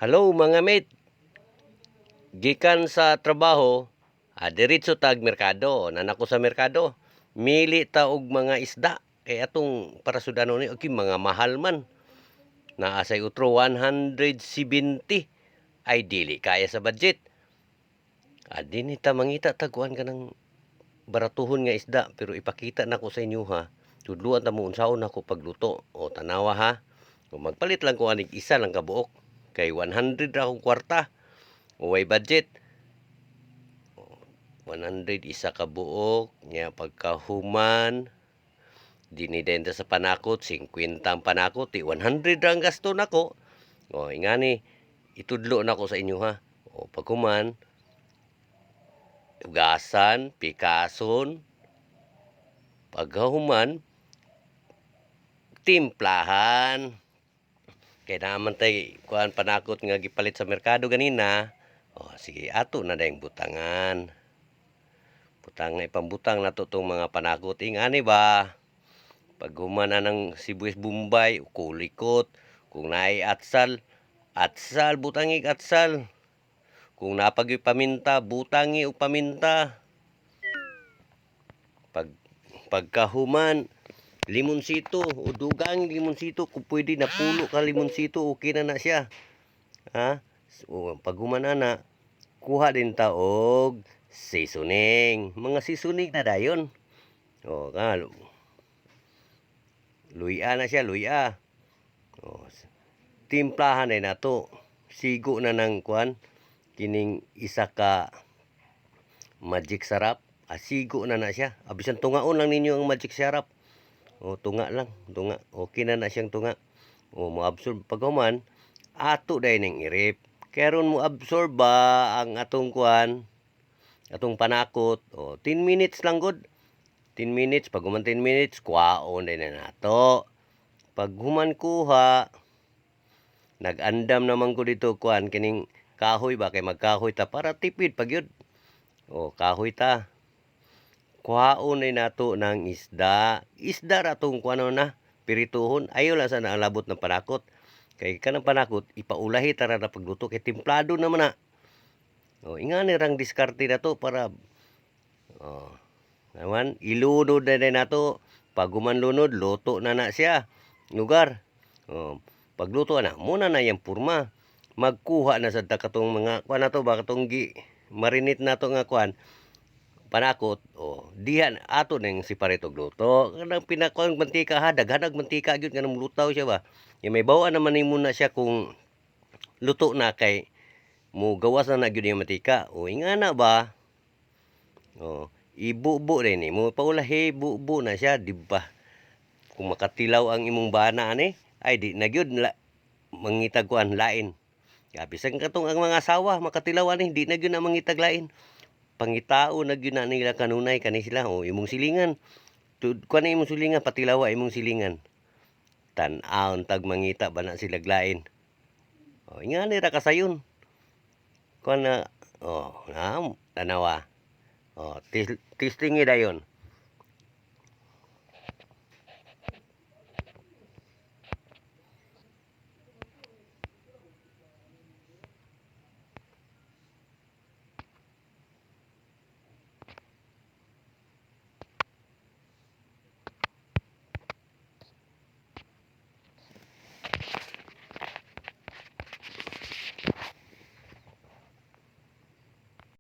Hello mga mate, gikan sa trabaho, diretso tag merkado, nanako sa merkado. Mili ta og mga isda kay atong para sudano ni okay, mga mahal man. Naa say utro 170 ay dili kaya sa budget. Dinhi ta mangita taguan ka ng baratuhon nga isda pero ipakita nako sa inyo ha. Tudluan ta mo unsaon nako pagluto o tanawa ha. Kung magpalit lang ko anig isa lang kabuok kay 100 ra akong kwarta. Uway budget. 100 isa ka buok nya pagkahuman dinidenta sa panakot 50 ang panakot 100 ang gasto nako. Ingani itudlo nako sa inyo ha. Paghuman ugasan, pikason, pagkahuman timplahan. Kay naman tay kuan panakot nga gipalit sa merkado ganina. Sige ato na dayong butangan. Butang na ipambutang nato tong mga panakot. Ingani ba? Pag humana ng sibuyas Bombay, kulikot. Kung naay atsal, atsal, butangig atsal. Kung napag paminta, butangi o paminta. Pagkahuman, limonsito o dugang limonsito. Kung pwede na pulo ka limonsito, okay na siya. Paghuman na, kuha din ta og seasoning. Mga seasoning na dayon. Luya na siya, luya. Timplahan na nato. Sigo na ng kuan. Kining isa ka magic sarap. Sigo na siya. Abisan tungaon lang ninyo ang magic sarap. Tunga lang. Tunga. Okay na siyang tunga. Mo-absorb paghuman. Ato dahil ng irip. Karon mo absorb ba ang atong kuan, atong panakot. 10 minutes lang gud. 10 minutes, pag human 10 minutes, kuhaon din na nato. Pag human kuha, nag-andam naman ko dito kuan kining kahoy ba kay magkahoy ta para tipid pag yun. Kahoy ta. Kuhaon din nato ng isda. Isda ra tong kuano na pirituhon. Ayo lang sa naalabot ng panakot. Kay kanang panakot ipaulahi tara na pagluto kay templado naman na. Ingani rang diskarte na to para naman ilunod na nato. Pag humanlunod luto na siya. Lugar. Pagluto na muna na yang purma. Magkuha na sa katong mga kuan nato ba katong marinate nato nga kuan panakot. Dihan ato nang separate og luto. Kanang pinakon mantika ha, daghanag mantika gyud kanang lutaw siya ba. May bawaan naman nimo na siya kung luto na kay mo gawas na gyud yung mantika. Ingana ba? Ibubo rin mo paulahi bubo na siya, di ba? Kung makatilaw ang imong bana ani, ay di na gyud mangitag kuan lain. Bisan katong ang mga asawa makatilaw ani, di na gyud na mangitag lain. Pangitao na gyud na nila kanunay kani sila. Imong silingan. Kuan imong silingan patilawa imong silingan. Tan-aon tag mangita ba na sila lain. Ingani ra kasayon. Kuan na tanawa. Testingi dayon.